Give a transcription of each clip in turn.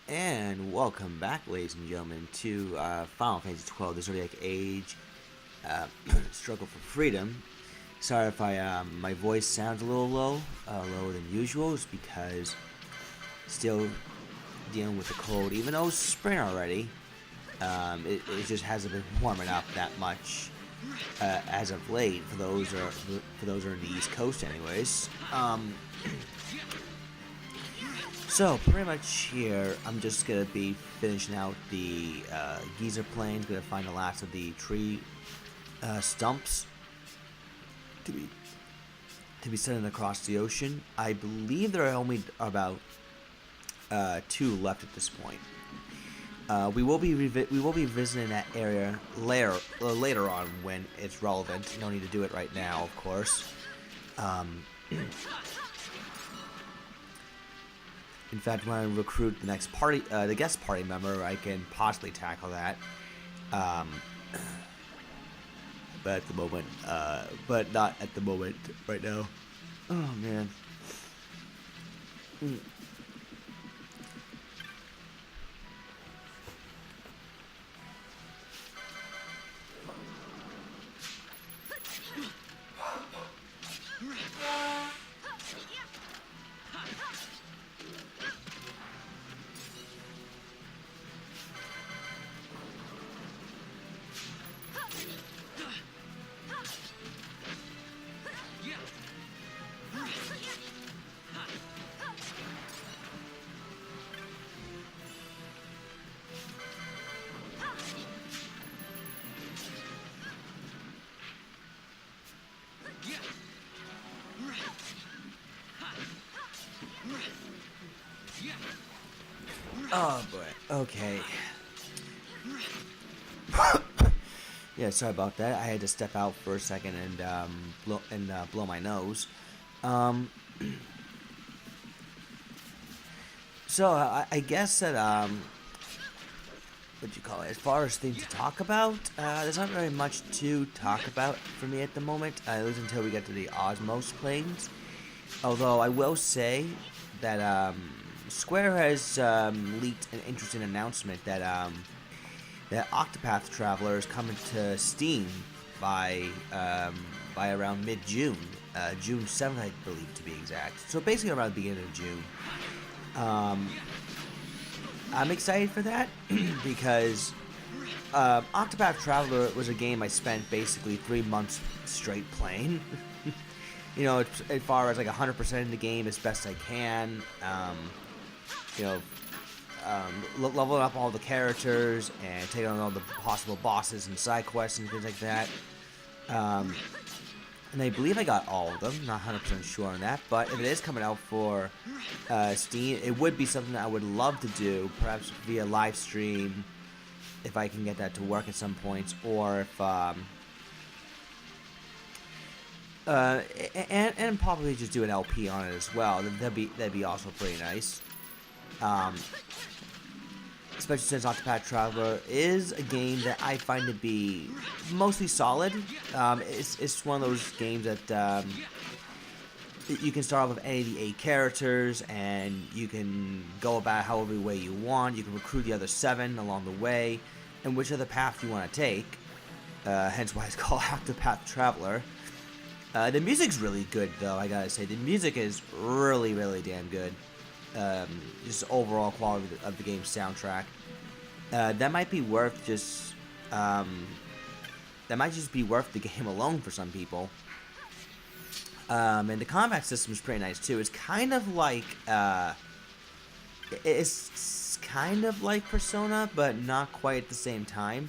And welcome back, ladies and gentlemen, to Final Fantasy 12, the Zodiac Age Struggle for Freedom. Sorry if my voice sounds a little lower than usual. It's because still dealing with the cold, even though it's spring already. It just hasn't been warming up that much as of late. For those who are in the East Coast, anyways. So, pretty much here, I'm just going to be finishing out the Giza Plains, going to find the last of the tree stumps to be sent across the ocean. I believe there are only about 2 left at this point. We will be visiting that area later on when it's relevant. No need to do it right now, of course. In fact, when I recruit the next party, the guest party member, I can possibly tackle that. But at the moment, but not at the moment right now. Oh man. Oh boy. Okay. Yeah, sorry about that. I had to step out for a second and blow my nose. So I guess that what do you call it? As far as things to talk about, there's not very much to talk about for me at the moment. At least until we get to the Ozmone Plains. Although I will say that Square has leaked an interesting announcement that that Octopath Traveler is coming to Steam by around mid-June, June 7th, I believe, to be exact. So basically around the beginning of June. I'm excited for that because Octopath Traveler was a game I spent basically 3 months straight playing. You know, as far as like 100% in the game as best I can. Leveling up all the characters and taking on all the possible bosses and side quests and things like that. And I believe I got all of them. Not 100% sure on that, but if it is coming out for Steam, it would be something that I would love to do, perhaps via live stream, if I can get that to work at some points, or if and probably just do an LP on it as well. That'd be also pretty nice. Especially since Octopath Traveler is a game that I find to be mostly solid. It's one of those games that you can start off with any of the 8 characters, and you can go about it however way you want. You can recruit the other 7 along the way, and whichever path you want to take. Hence why it's called Octopath Traveler. The music's really good, though, I gotta say. The music is really, really damn good. Just overall quality of the game's soundtrack. That might be worth just... that might just be worth the game alone for some people. And the combat system is pretty nice, too. It's kind of like... it's kind of like Persona, but not quite at the same time.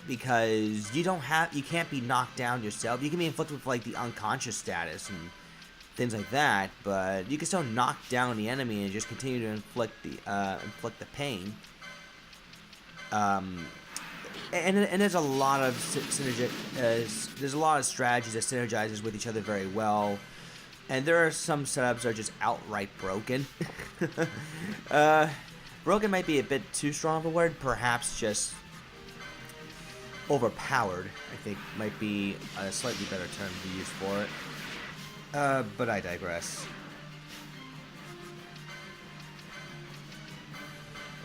Because you can't be knocked down yourself. You can be inflicted with like the unconscious status and things like that, but you can still knock down the enemy and just continue to inflict the pain. And there's a lot of there's a lot of strategies that synergizes with each other very well. And there are some setups that are just outright broken. Broken might be a bit too strong of a word, perhaps just overpowered, I think, might be a slightly better term to use for it. But I digress.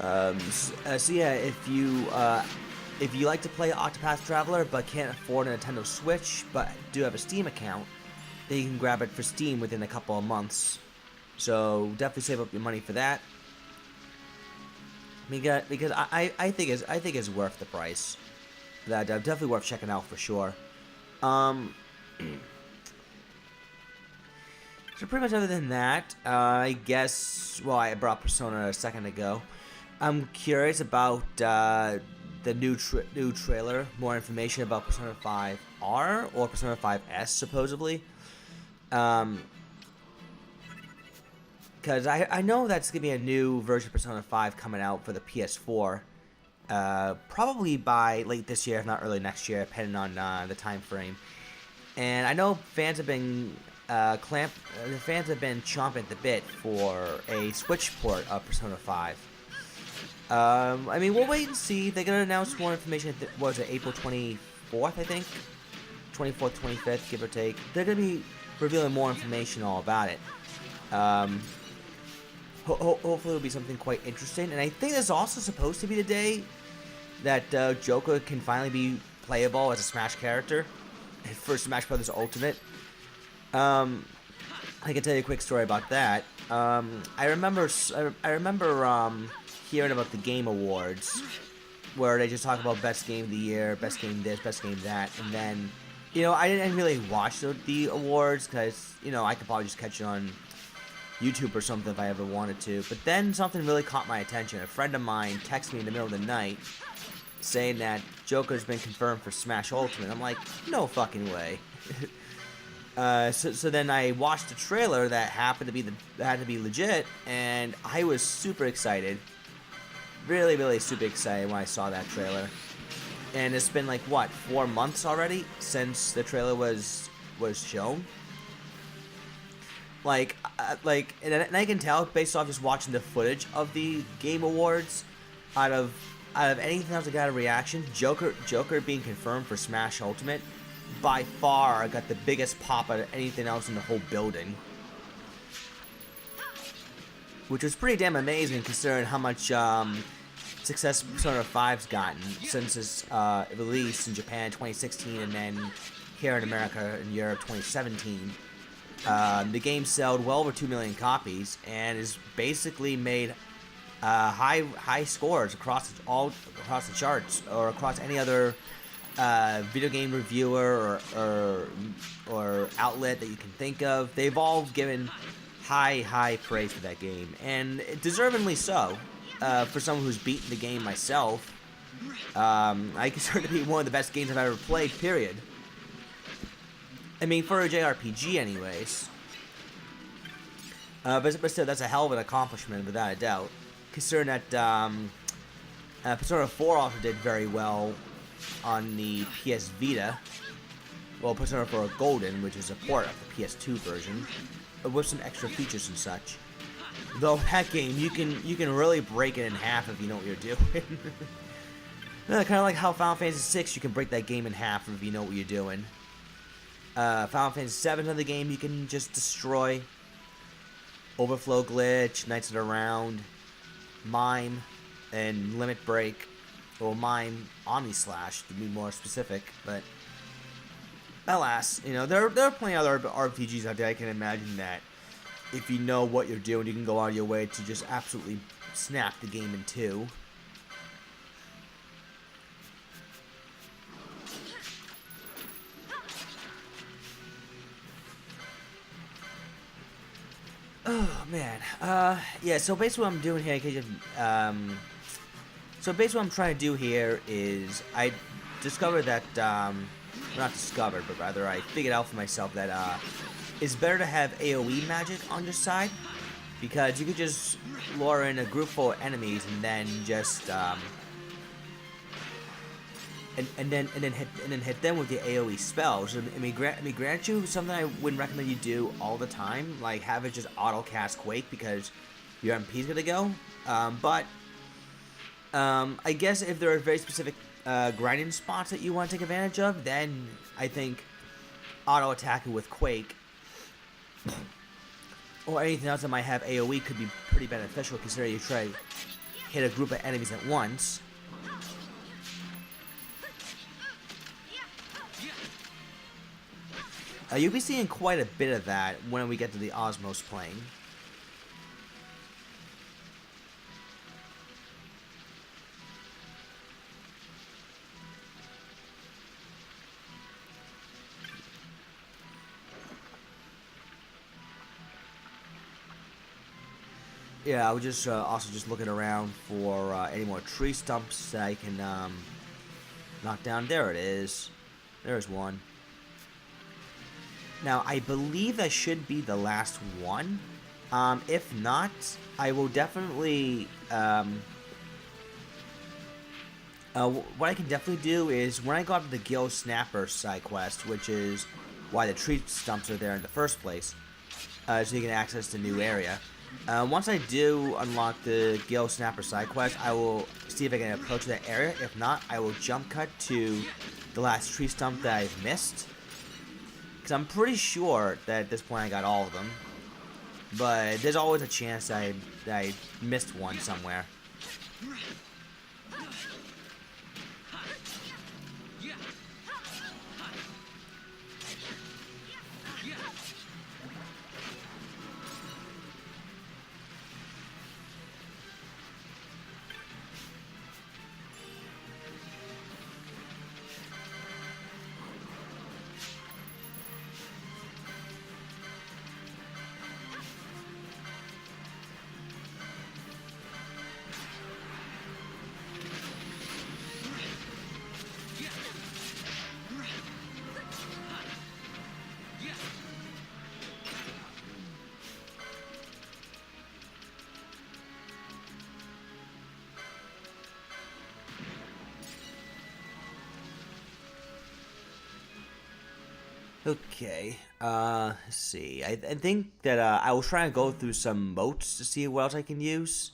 So yeah, if you like to play Octopath Traveler but can't afford a Nintendo Switch but do have a Steam account, then you can grab it for Steam within a couple of months. So definitely save up your money for that. Because I think it's worth the price. That definitely worth checking out for sure. So pretty much other than that, I guess, well, I brought Persona a second ago. I'm curious about the new trailer, more information about Persona 5R or Persona 5S, supposedly. Because I know that's going to be a new version of Persona 5 coming out for the PS4. Probably by late this year, if not early next year, depending on the time frame. And I know fans have been chomping at the bit for a Switch port of Persona 5. I mean, we'll wait and see. They're gonna announce more information. What was it, April 24th? I think 24th, 25th, give or take. They're gonna be revealing more information all about it. Hopefully, it'll be something quite interesting. And I think there's also supposed to be the day that Joker can finally be playable as a Smash character for Smash Brothers Ultimate. I can tell you a quick story about that. I remember hearing about the Game Awards, where they just talk about best game of the year, best game this, best game that, and then, I didn't really watch the awards because, I could probably just catch it on YouTube or something if I ever wanted to. But then something really caught my attention. A friend of mine texted me in the middle of the night saying that Joker's been confirmed for Smash Ultimate. I'm like, no fucking way. So then I watched the trailer that had to be legit, and I was super excited. Really, really super excited when I saw that trailer. And it's been like, what, 4 months already since the trailer was shown? And I can tell based off just watching the footage of the Game Awards, out of anything else I got a reaction, Joker being confirmed for Smash Ultimate, by far got the biggest pop out of anything else in the whole building. Which was pretty damn amazing considering how much success Persona 5's gotten since its release in Japan in 2016 and then here in America and Europe 2017. The game sold well over 2 million copies and has basically made high scores across the charts or across any other video game reviewer or outlet that you can think of. They've all given high praise for that game, and deservingly so. For someone who's beaten the game myself, I consider it to be one of the best games I've ever played, period. I mean, for a JRPG anyways. But still, that's a hell of an accomplishment, without a doubt. Considering that Persona 4 also did very well on the PS Vita. Well, Persona 4 Golden, which is a port of the PS2 version, with some extra features and such. Though that game, you can really break it in half if you know what you're doing. Kind of like how Final Fantasy VI, you can break that game in half if you know what you're doing. Final Fantasy VII, another game you can just destroy. Overflow Glitch, Knights of the Round, Mime, and Limit Break. Or Mime Omni Slash, to be more specific, but alas, there are plenty of other RPGs out there I can imagine that if you know what you're doing, you can go out of your way to just absolutely snap the game in two. Oh man, yeah. So basically, what I'm doing here, so basically what I'm trying to do here is I discovered that, not discovered, but rather I figured out for myself that it's better to have AoE magic on your side, because you could just lure in a group full of enemies and then just and then hit them with the AoE spells. I mean, grant you something I wouldn't recommend you do all the time, like have it just auto cast Quake because your MP's gonna go, but I guess if there are very specific grinding spots that you want to take advantage of, then I think auto attacking with Quake or anything else that might have AoE could be pretty beneficial, considering you try hit a group of enemies at once. You'll be seeing quite a bit of that when we get to the Ozmone Plains. Yeah, I was just also just looking around for any more tree stumps that I can knock down. There it is. There's one. Now, I believe that should be the last one. If not, I will definitely... what I can definitely do is, when I go after the Gill Snapper side quest, which is why the tree stumps are there in the first place, so you can access the new area. Once I do unlock the Gill Snapper side quest, I will see if I can approach that area. If not, I will jump cut to the last tree stump that I've missed. Because I'm pretty sure that at this point I got all of them. But there's always a chance that I missed one somewhere. Okay, let's see. I think that I will try and go through some moats to see what else I can use.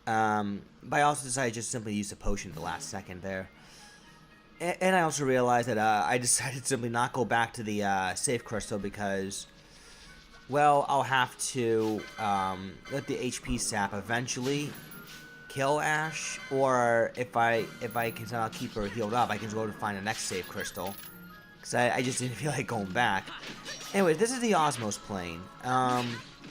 But I also decided to just simply use the potion at the last second there. And I also realized that I decided to simply not go back to the safe crystal because, well, I'll have to let the HP sap eventually kill Ash, or if I can somehow keep her healed up, I can go to find the next safe crystal. Because I just didn't feel like going back. Anyway, this is the Ozmone Plains.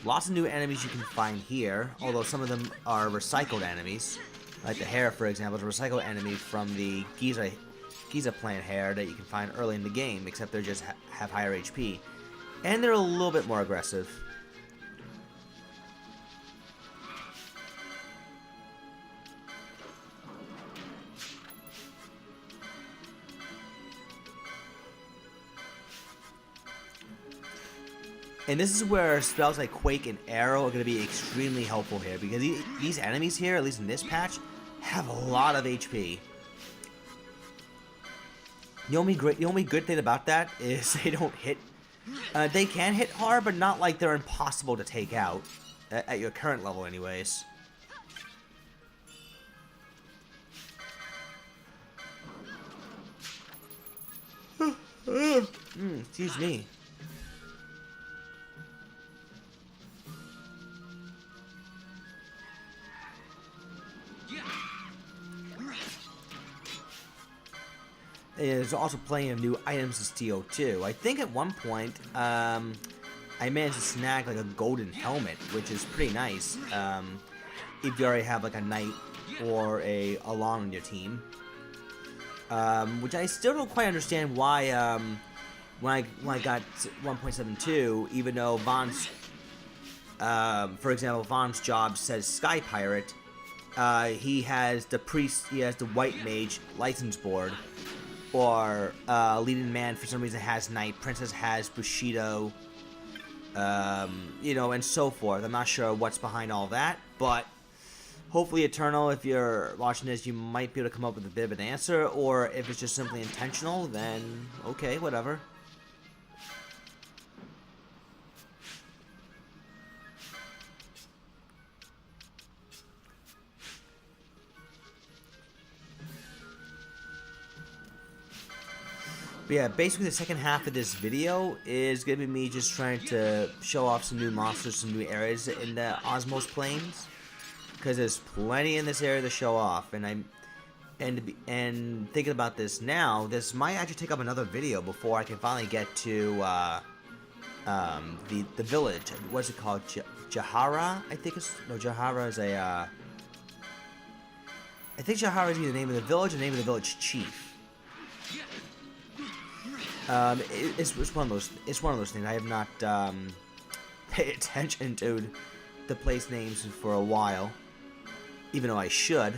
Lots of new enemies you can find here, although some of them are recycled enemies. Like the hare, for example, is a recycled enemy from the Giza Plains hare that you can find early in the game, except they just have higher HP. And they're a little bit more aggressive. And this is where spells like Quake and Arrow are going to be extremely helpful here, because these enemies here, at least in this patch, have a lot of HP. The only good thing about that is they don't hit. They can hit hard, but not like they're impossible to take out at your current level, anyways. Excuse me. There's also plenty of new items to steal too. I think at one point, I managed to snag like a golden helmet, which is pretty nice. If you already have like a knight or a Alon on your team, which I still don't quite understand why. When I got 1.72, even though Vaughn's, for example, Vaughn's job says Sky Pirate, he has the priest, he has the White Mage license board. Or leading man for some reason has Knight, Princess has Bushido, you know, and so forth. I'm not sure what's behind all that, but hopefully, Eternal, if you're watching this, you might be able to come up with a bit of an answer, or if it's just simply intentional, then okay, whatever. But yeah, basically the second half of this video is going to be me just trying to show off some new monsters, some new areas in the Ozmone Plains. because there's plenty in this area to show off, and thinking about this now, this might actually take up another video before I can finally get to the village. What's it called? Jahara, I think it's Jahara is a. I think Jahara is either the name of the village or the name of the village chief. It's one of those. It's one of those things. I have not paid attention to the place names for a while, even though I should.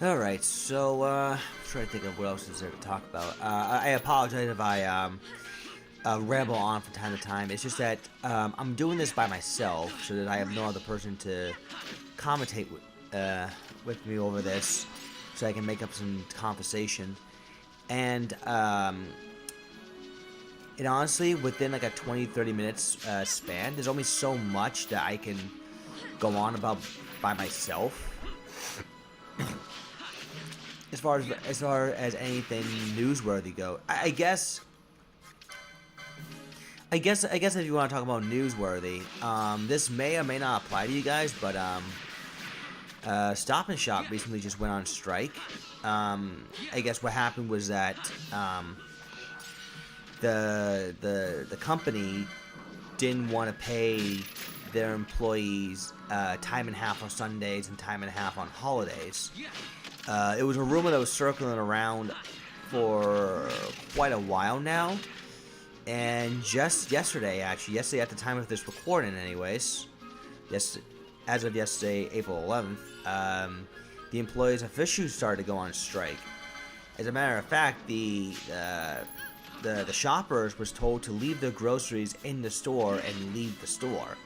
Alright, so, I'm trying to think of what else is there to talk about. I apologize if I, ramble on from time to time. It's just that, I'm doing this by myself, so that I have no other person to commentate with me over this, so I can make up some conversation. And honestly, within like a 20-30 minutes span, there's only so much that I can go on about by myself. As far as anything newsworthy go, I guess if you want to talk about newsworthy, this may or may not apply to you guys, but Stop and Shop recently just went on strike. I guess what happened was that the company didn't want to pay their employees time and a half on Sundays and time and a half on holidays. It was a rumor that was circling around for quite a while now, and just yesterday at the time of this recording anyways, as of yesterday, April 11th, the employees officially started to go on strike. As a matter of fact, the shoppers was told to leave their groceries in the store and leave the store.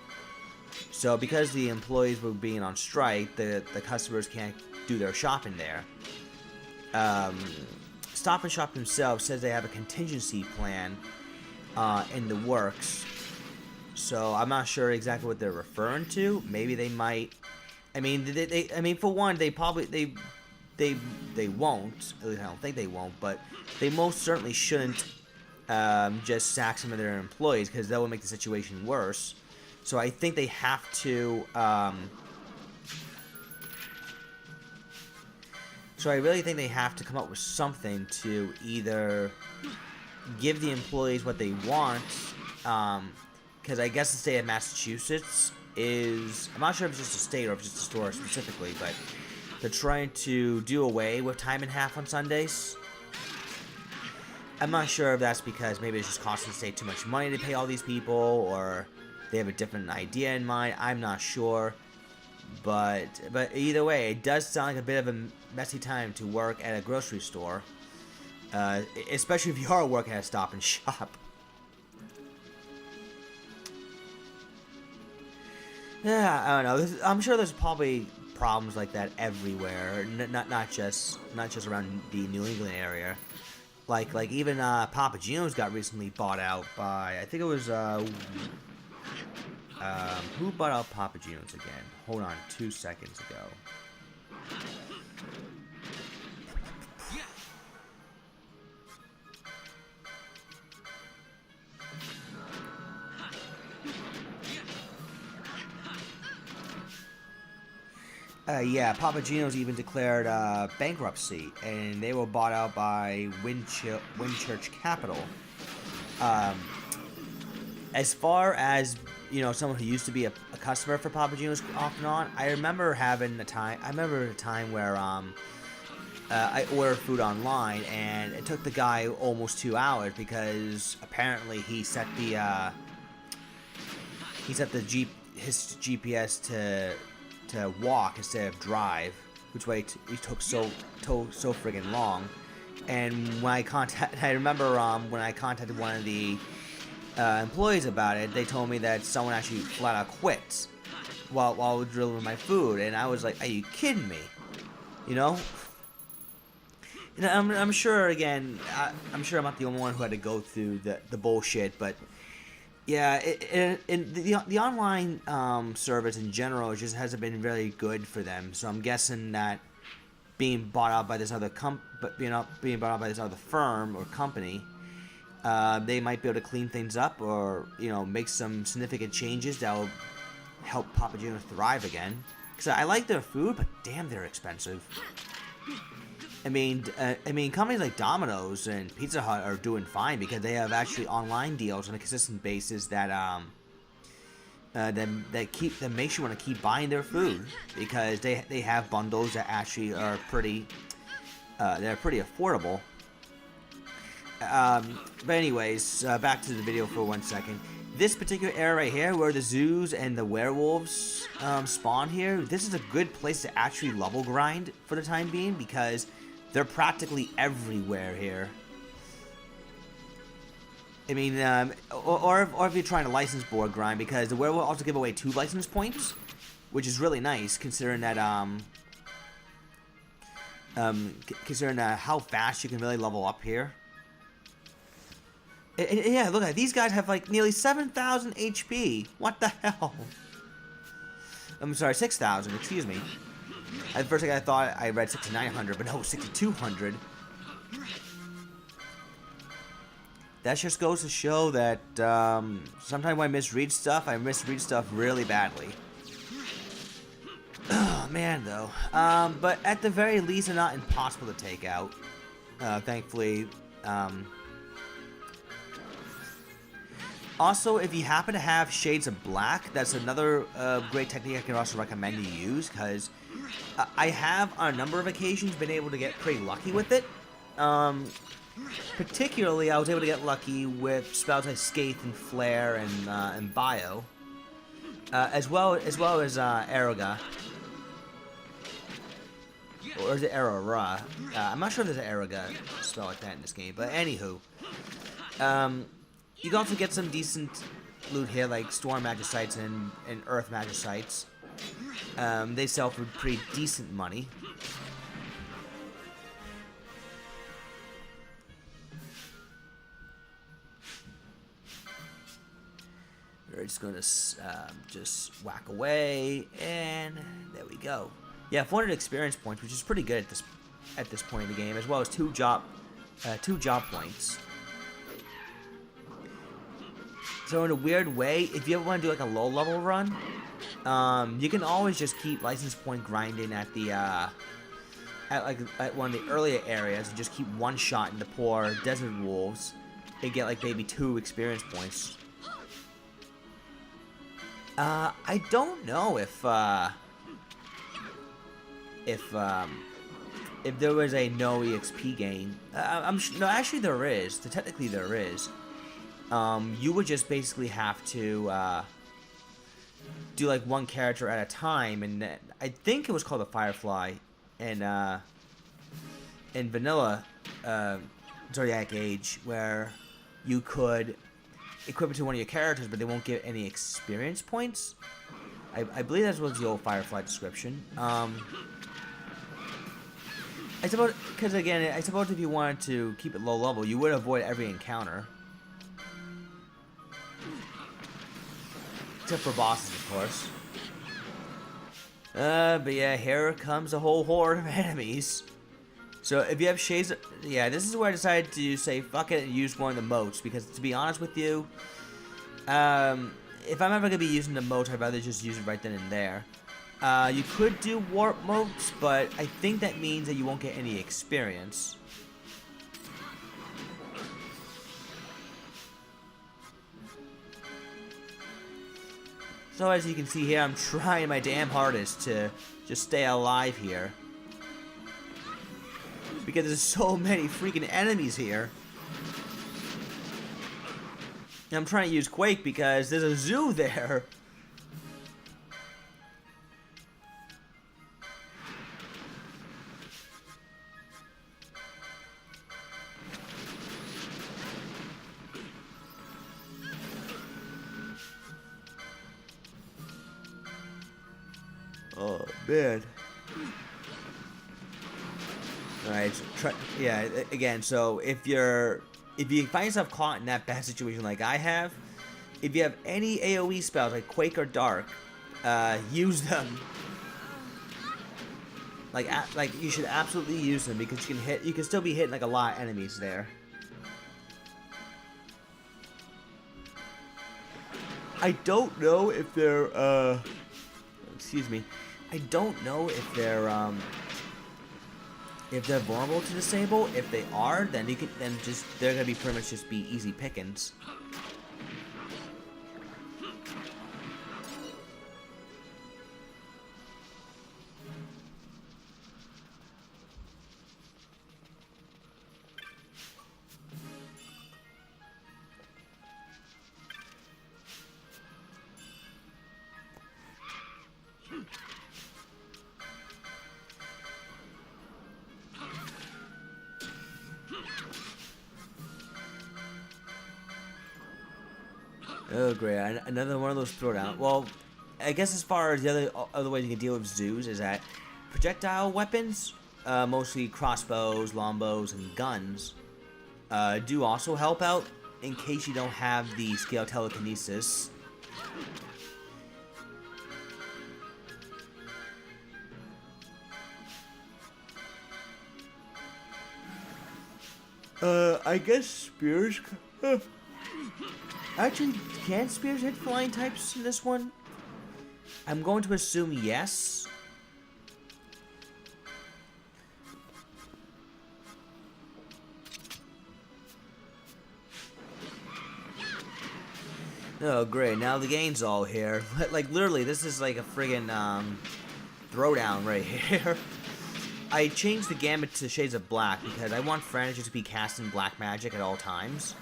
So because the employees were being on strike, the customers can't do their shopping there. Stop and Shop themselves says they have a contingency plan in the works. So I'm not sure exactly what they're referring to. Maybe they might. I mean, for one, they probably they won't. At least I don't think they won't. But they most certainly shouldn't just sack some of their employees, because that would make the situation worse. So I think they have to. So I really think they have to come up with something to either give the employees what they want, because I guess the state of Massachusetts is, I'm not sure if it's just a state or if it's just a store specifically, but they're trying to do away with time and a half on Sundays. I'm not sure if that's because maybe it's just costing the state too much money to pay all these people, or they have a different idea in mind. I'm not sure. But either way, it does sound like a bit of a messy time to work at a grocery store, especially if you are working at a Stop and Shop. Yeah, I don't know. I'm sure there's probably problems like that everywhere, not just around the New England area. Like even Papa Gino's got recently bought out by, I think it was who bought out Papa Gino's again? Hold on, 2 seconds ago. Yeah, Papa Gino's even declared bankruptcy, and they were bought out by Winchurch Capital. As far as, you know, someone who used to be a customer for Papa Gino's off and on, I remember a time where I ordered food online, and it took the guy almost 2 hours because apparently he set his GPS to walk instead of drive, which way it took so friggin' long. And when I remember when I contacted one of the employees about it, they told me that someone actually flat out quit while I was delivering my food, and I was like, "Are you kidding me?" You know. And I'm sure again, I'm sure I'm not the only one who had to go through the bullshit, but yeah, the online service in general just hasn't been very good for them. So I'm guessing that being bought out by this other being bought out by this other firm or company, they might be able to clean things up, or make some significant changes that will help Papa John's thrive again. Because I like their food, but damn, they're expensive. I mean, companies like Domino's and Pizza Hut are doing fine because they have actually online deals on a consistent basis that makes you want to keep buying their food, because they have bundles that actually are pretty affordable. But anyways, back to the video for 1 second. This particular area right here, where the zoos and the werewolves spawn here, this is a good place to actually level grind for the time being, because they're practically everywhere here. I mean, or if you're trying to license board grind, because the werewolf also give away 2 license points, which is really nice considering that how fast you can really level up here. And yeah, look at these guys have like nearly 7,000 HP. What the hell? I'm sorry, 6,000. Excuse me. At first, I thought I read 6,900, but no, 6,200. That just goes to show that sometimes when I misread stuff really badly. Oh man, though. But at the very least, they're not impossible to take out. Thankfully. Also, if you happen to have Shades of Black, that's another great technique I can also recommend you use, because I have, on a number of occasions, been able to get pretty lucky with it. Particularly, I was able to get lucky with spells like Scathe and Flare and Bio, as well as Aeroga. Or is it Aerora? I'm not sure if there's an Aeroga spell like that in this game, but anywho. You can also get some decent loot here, like Storm Magicites and Earth Magicites. They sell for pretty decent money. We're just gonna just whack away, and there we go. Yeah, 400 experience points, which is pretty good at this point in the game, as well as two job points. So in a weird way, if you ever want to do like a low level run, you can always just keep license point grinding at the at one of the earlier areas and just keep one shot in the poor desert wolves and get like maybe 2 experience points. I don't know if there was a no EXP gain. No, actually there is. Technically there is. You would just basically have to do like one character at a time, and I think it was called a Firefly in Vanilla Zodiac Age, where you could equip it to one of your characters, but they won't get any experience points. I believe that was the old Firefly description. I suppose, because again, I suppose if you wanted to keep it low level, you would avoid every encounter. Except for bosses, of course. But yeah, here comes a whole horde of enemies. So if you have Shades, yeah, this is where I decided to say fuck it and use one of the moats, because to be honest with you, if I'm ever gonna be using the moat, I'd rather just use it right then and there. You could do warp moats, but I think that means that you won't get any experience. So as you can see here, I'm trying my damn hardest to just stay alive here, because there's so many freaking enemies here. And I'm trying to use Quake because there's a zoo there. Oh man. Alright, so yeah, again, so if you find yourself caught in that bad situation like I have, if you have any AoE spells like Quake or Dark, use them. Like you should absolutely use them because you can still be hitting like a lot of enemies there. I don't know if they're excuse me. I don't know if they're vulnerable to disable. If they are, then they're gonna be pretty much just be easy pickings. Oh great, another one of those throwdown. Well, I guess as far as the other ways you can deal with zoos is that projectile weapons, mostly crossbows, longbows, and guns, do also help out in case you don't have the scale telekinesis. I guess spears. Actually, can spears hit flying types in this one? I'm going to assume yes. Oh, great. Now the game's all here. Like, literally, this is like a friggin' throwdown right here. I changed the gamut to Shades of Black because I want Fran to be casting black magic at all times.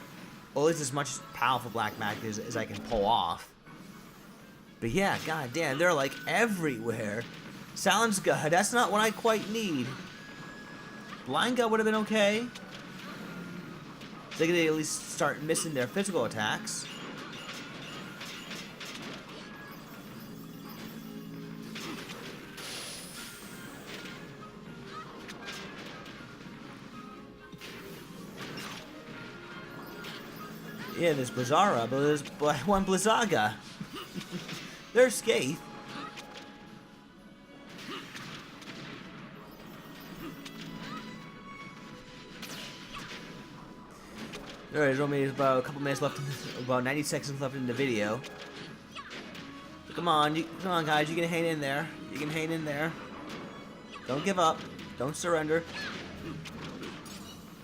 Or at least as much powerful black magic as I can pull off. But yeah, god damn, they're like everywhere. Silence Gut, that's not what I quite need. Blind Gut would have been okay. They could at least start missing their physical attacks. Yeah, there's Blizzara, but there's one Blizzaga. There's Skaith. Alright, there's only about a couple minutes left, about 90 seconds left in the video. Come on, come on guys, you can hang in there. You can hang in there. Don't give up. Don't surrender.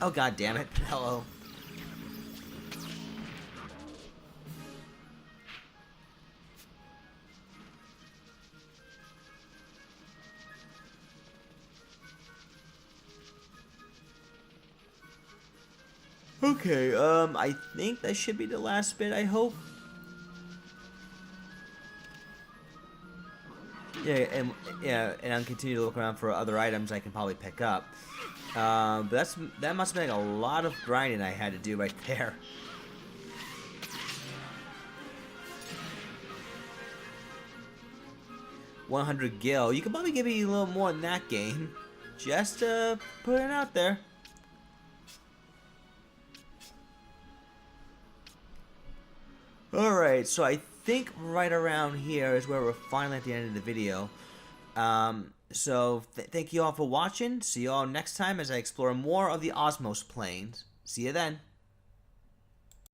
Oh god damn it. Hello. Okay, I think that should be the last bit, I hope. Yeah, and I'll continue to look around for other items I can probably pick up. But that must have been a lot of grinding I had to do right there. $100 gil. You could probably give me a little more than that game. Just put it out there. Alright, so I think right around here is where we're finally at the end of the video. So thank you all for watching. See you all next time as I explore more of the Ozmone Plains. See you then.